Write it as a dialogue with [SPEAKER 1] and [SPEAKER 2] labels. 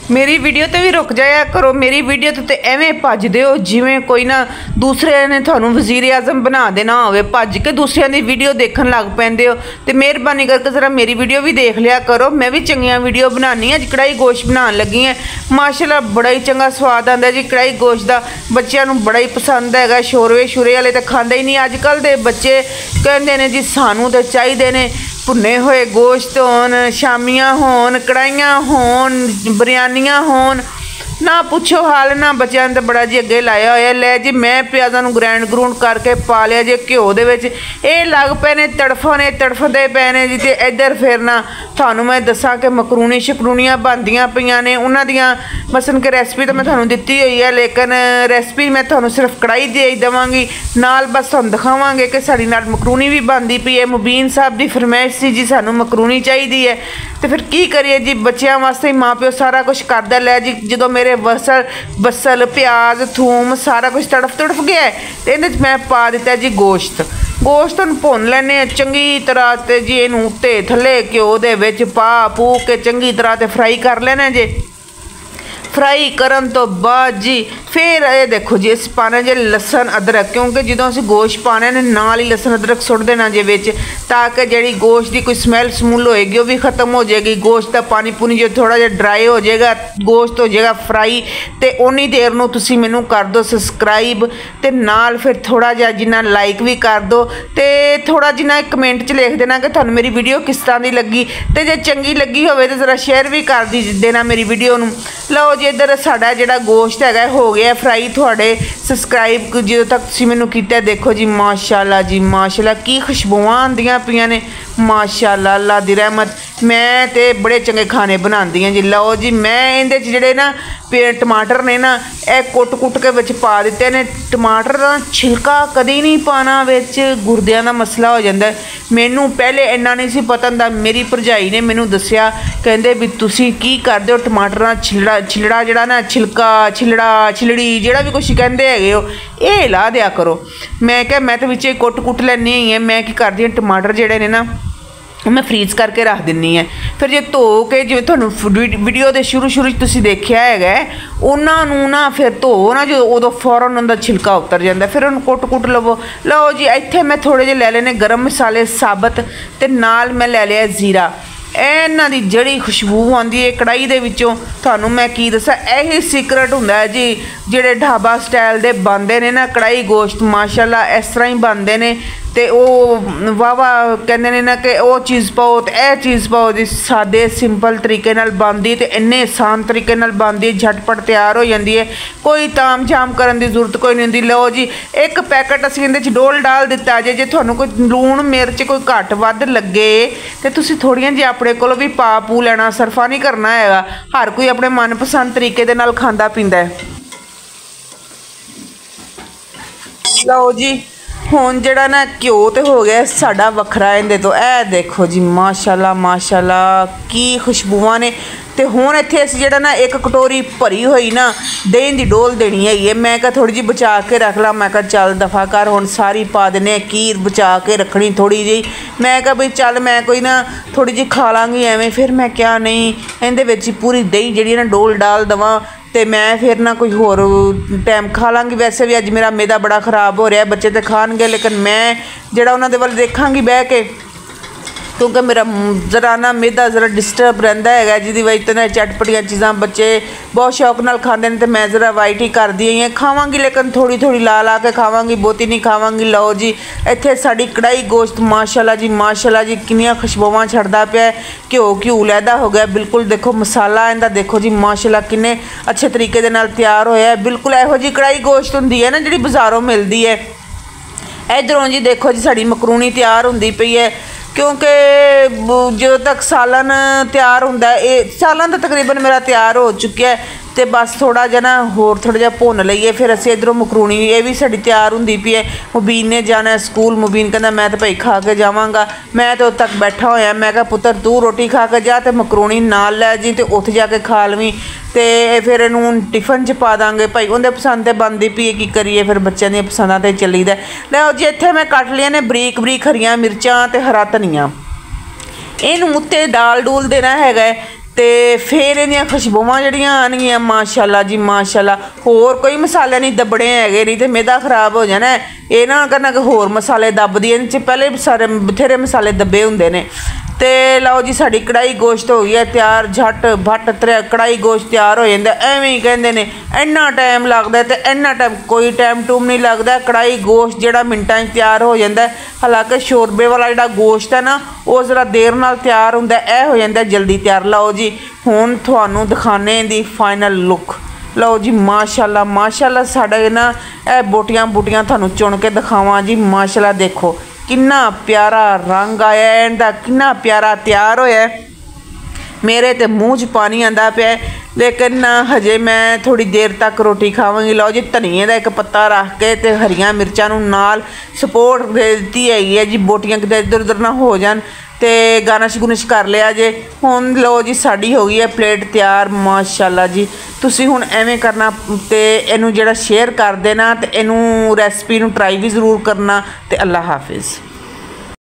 [SPEAKER 1] मेरी वीडियो तो भी रुक जाया करो। मेरी वीडियो तो एवें भजदे हो जिवें कोई ना दूसरे ने थानू वजीर आजम बना देना होवे, भज के दूसरिਆਂ ਦੀ वीडियो देखन लग पैंदे हो। तो मेहरबानी करके जरा मेरी वीडियो भी देख लिया करो। मैं भी चंगियां वीडियो बनानी है। कढ़ाई गोश्त बनान लगी है, माशाल्लाह बड़ा ही चंगा स्वाद आंदा जी कढ़ाई गोश्त का। बच्चों नूं बड़ा ही पसंद है। शोरवे शुरे वाले तो खांदे ही नहीं। अजकल के बच्चे कहते ने जी सानू तो चाहिए ने भुने हुए गोश्त होन, शामियां होन, कढ़ाइयाँ होन, बिरयानियां होन, ना पूछो हाल। ना बच्चों ने तो बड़ा जी अगे लाया होया। लै जी मैं प्याज़ां नूं ग्रैंड ग्रूंड करके पा लिया जे घ्यो दे विच। ये लग पे ने तड़फदे पे ने जी। ते इधर फिर ना थानू मैं दसां कि मकरूनी शकरूनियां बनदियां पईयां ने। उन्हां दियां मसन कि रेसिपी तो मैं थानू दित्ती हुई है, लेकिन रेसिपी मैं थानू सिर्फ कढ़ाई दे देवांगी। नाल बस थानू दिखावांगे कि साडी नाल मकरूनी भी बनदी पई है। मुबीन साहब की फरमाइश सी जी सानू मकरूनी चाहिदी है। तो फिर की करिए जी, बच्चों वास्ते माँ प्यो सारा कुछ करदा। लै जी जो मेरे बसल प्याज थूम सारा कुछ तड़फ गया है, तो इहदे च मैं पा दिता जी गोश्त नूं भुन लैने चंगी तरह। तो जी इनू उत्ते थल्ले घ्यो दे विच पा पू के चंगी तरह ते फ्राई कर लेना जे। फ्राई करन तो बाद जी फिर ये देखो जी इस पाने जे लसन अदरक, क्योंकि जो असीं गोश्त पाने ने नाल ही लसन अदरक सुट देना जे विच, ताकि जिहड़ी गोश्त की कोई स्मैल समूल होएगी वो भी खत्म हो जाएगी। गोश्त का पानी पुनी जो थोड़ा जिहा ड्राई हो जाएगा, गोश्त हो जाएगा फ्राई। तो उन्नी देर नूं तुसीं मैनूं कर दो सबसक्राइब, ते नाल फिर थोड़ा जिहा जिन्ना लाइक भी कर दो, ते थोड़ा जिन्ना एक कमेंट च लिख देना कि तुहानूं मेरी वीडियो किस तरह की लगी। तो जे चंगी लगी होवे तो जरा शेयर भी कर देना मेरी वीडियो नूं। लो जी इधर साडा जिहड़ा गोश्त हैगा हो गया फ्राई। थोड़े सबसक्राइब जो तक तुसीं मैनूं कीता, देखो जी माशाल्लाह जी माशाल्लाह की खुशबुआं आंदियां पईयां ने माशाल्लाह। अल्लाह दी रहमत। मैं तो बड़े चंगे खाने बनाती हैं जी। लो जी मैं इहदे च जिहड़े ना टमाटर ने ना यह कुट के विच पा दिते ने। टमाटर का छिलका कदी नहीं पाना विच, गुरदियां दा मसला हो जाता है। मैनू पहले इन्ना नहीं सी पता हुंदा। मेरी भरजाई ने मैनू दस्सिया, कहंदे भी तुसीं की करदे हो टमाटर का छिलड़ा जिहड़ा ना छिलका छिलड़ी जिहड़ा भी कुछ कहंदे हैगे हो, ये ला दिया करो। मैं क्या मैं तो विच कुट लैनी ही है। मैं की करदी हां टमाटर जिहड़े ने ना मैं फ्रीज करके रख दिन्नी है। फिर जो धो के जिवें तुहानूं वीडियो के शुरू तुसीं देखिया हैगा, उन्होंने ना फिर धो ना जो उदों फौरन उनका छिलका उतर जाता। फिर उन्होंने कुट लवो। लो जी इत्थे मैं थोड़े जे लै लेने गर्म मसाले साबत, ते नाल मैं लै लिया जीरा। इन्हां दी जड़ी खुशबू आती है कढ़ाई दे विचों। तुहानूं मैं की दसां, यही सीक्रेट हुंदा है जी जिहड़े ढाबा स्टाइल दे बनदे ने ना कढ़ाई गोश्त माशाल्लाह इस तरह ही बनदे ने। तो वो वाह कहते हैं ना कि वो चीज़ पाओ तो यह चीज़ पाओ जी। सादे सिंपल तरीके नाल बनदी ते इन्ने आसान तरीके नाल बनदी, झटपट तैयार हो जाती है। कोई ताम झाम करन दी जरूरत कोई नहीं होंदी। लो जी एक पैकेट असीं इहदे च डोल डाल दिता जे तुहानूं कोई लूण मिर्च कोई घट वध लगे तो तुसीं थोड़ियां जी अपने कोलों भी पा पू लेना, सरफा नहीं करना हैगा। हर कोई अपने मनपसंद तरीके दे नाल खांदा पींदा है। लो जी हुण जिहड़ा ना घ्यो तो हो गया साडा वखरा इहदे तो। ए देखो जी माशाल्लाह माशाल्लाह की खुशबुआं ने। तो हुण इत्थे असीं जिहड़ा ना एक कटोरी भरी हुई ना दही दी डोल देनी है। मैं कहा थोड़ी जी बचा के रख ला। मैं कहा चल दफा कर हुण सारी पा देने, खीर बचा के रखनी थोड़ी जी। मैं कहा बई चल मैं कोई ना थोड़ी जी खा लांगी एवें। फिर मैं क्या नहीं इहदे विच पूरी दही जिहड़ी ना डोल डाल देवां, तो मैं फिर ना कोई होर टाइम खा लाँगी। वैसे भी अज मेरा मैदा बड़ा खराब हो रहा है, बच्चे तो खाएंगे, लेकिन मैं जरा उन्होंने वाल देखा बह के, क्योंकि मेरा जरा ना मैदा जरा डिस्टर्ब रहिंदा है जिहदी वजह तो ना चटपटियां चीज़ां बच्चे बहुत शौक नाल खांदे ने। तो मैं जरा अवाइड ही करदी ही खावांगी, लेकिन थोड़ी थोड़ी ला के खावांगी, बहुती नहीं खावांगी। लो जी इत्थे साडी कढ़ाई गोश्त माशाल्लाह जी कितनियां खुशबुआं छड़दा पिया। घ्यो लैदा हो गया बिल्कुल। देखो मसाला इहदा देखो जी माशाल्लाह किन्ने अच्छे तरीके दे नाल तैयार होया है। बिल्कुल इहो जी कढ़ाई गोश्त हुंदी है ना जिहड़ी बाज़ारों मिलदी है। इधरों जी देखो जी साडी मकरूनी तैयार हुंदी पई है, क्योंकि जो तक सालन तैयार होंदा है, ये सालन तो तकरीबन मेरा तैयार हो चुका है। तो बस थोड़ा जहा ना होर थोड़ा जहा भुन लईए, फिर असीं इधरों मकरूनी ये भी साडी तैयार हुंदी पई है। मुबीन ने जाना है स्कूल। मुबीन कहंदा मैं तो भाई खा के जावांगा। मैं तो उद तक बैठा होया। मैं कहा पुत्तर तू रोटी खा के जा, तो मकरूनी नाल लै जी, तो उत्थे जाके खा लवीं। तो फिर इनू टिफन च पा दांगे भाई, उहदे पसंद ते बनदी पई है, की करिए फिर बच्चों दी पसंदां ते चलीदा। लै जी इत्थे मैं कट लिया ने बरीक बरीक हरियां मिर्चां ते हरा धनिया। इनू उत्ते डाल डूल देना हैगा। ਤੇ ਫਿਰ ਇਹਦੀਆਂ ਖੁਸ਼ਬੂਆਂ ਜਿਹੜੀਆਂ ਆਉਣਗੀਆਂ ਮਾਸ਼ਾਅੱਲਾ ਜੀ ਮਾਸ਼ਾਅੱਲਾ। ਹੋਰ ਕੋਈ ਮਸਾਲੇ ਨਹੀਂ ਦੱਬਣੇ ਹੈਗੇ, ਨਹੀਂ ਤੇ ਮੈਦਾ ਖਰਾਬ ਹੋ ਜਾਣਾ। ਇਹ ਨਾ ਕਰਨਾ ਕਿ ਹੋਰ ਮਸਾਲੇ ਦੱਬਦੀ, ਇਹਦੇ 'ਚ ਪਹਿਲੇ ਸਾਰੇ ਬਥੇਰੇ ਮਸਾਲੇ ਦੱਬੇ ਹੁੰਦੇ ਨੇ। ਤੇ ਲਓ ਜੀ ਸਾਡੀ ਕੜਾਈ ਗੋਸ਼ਤ ਹੋ ਗਈ ਹੈ ਤਿਆਰ, ਝੱਟ ਭੱਟ ਕੜਾਈ ਗੋਸ਼ਤ ਤਿਆਰ ਹੋ ਜਾਂਦਾ। ਐਵੇਂ ਹੀ ਕਹਿੰਦੇ ਨੇ ਇੰਨਾ ਟਾਈਮ ਲੱਗਦਾ, ਤੇ ਇੰਨਾ ਟਾਈਮ ਕੋਈ ਟਾਈਮ ਟੂਮ ਨਹੀਂ ਲੱਗਦਾ। ਕੜਾਈ ਗੋਸ਼ਤ ਜਿਹੜਾ ਮਿੰਟਾਂ 'ਚ ਤਿਆਰ ਹੋ ਜਾਂਦਾ। ਹਾਲਾਂਕਿ ਸ਼ੋਰਬੇ ਵਾਲਾ ਜਿਹੜਾ ਗੋਸ਼ਤ ਹੈ ਨਾ ਉਹ ਜ਼ਰਾ ਦੇਰ ਨਾਲ ਤਿਆਰ ਹੁੰਦਾ, ਇਹ ਹੋ ਜਾਂਦਾ ਜਲਦੀ ਤਿਆਰ। ਲਓ ਜੀ ਹੁਣ ਤੁਹਾਨੂੰ ਦਿਖਾਣੇ ਦੀ ਫਾਈਨਲ ਲੁੱਕ। ਲਓ ਜੀ ਮਾਸ਼ਾਅੱਲਾ ਮਾਸ਼ਾਅੱਲਾ ਸਾਡੇ ਨਾ ਇਹ ਬੋਟੀਆਂ ਬੂਟੀਆਂ ਤੁਹਾਨੂੰ ਚੁਣ ਕੇ ਦਿਖਾਵਾਂ ਜੀ। ਮਾਸ਼ਾਅੱਲਾ ਦੇਖੋ किन्ना प्यारा रंग आया है इनका, किन्ना प्यारा तैयार होया है। मेरे तो मूँह च पानी आंदा पिया, लेकिन हजे मैं थोड़ी देर तक रोटी खावांगी। लो जी धनिए का एक पत्ता रख के ते हरियां मिर्चां नूं नाल सपोर्ट दे दी है जी, बोटियां किते इधर उधर ना हो जान। ते गार्निश गुनिश कर लिया जे। हुण लो जी साड़ी हो गई है प्लेट तैयार माशाअल्लाह जी। तुसीं हुण एवें करना ते इनू जिहड़ा शेयर कर देना ते इनू रेसिपी नू ट्राई भी जरूर करना। ते अल्लाह हाफिज़।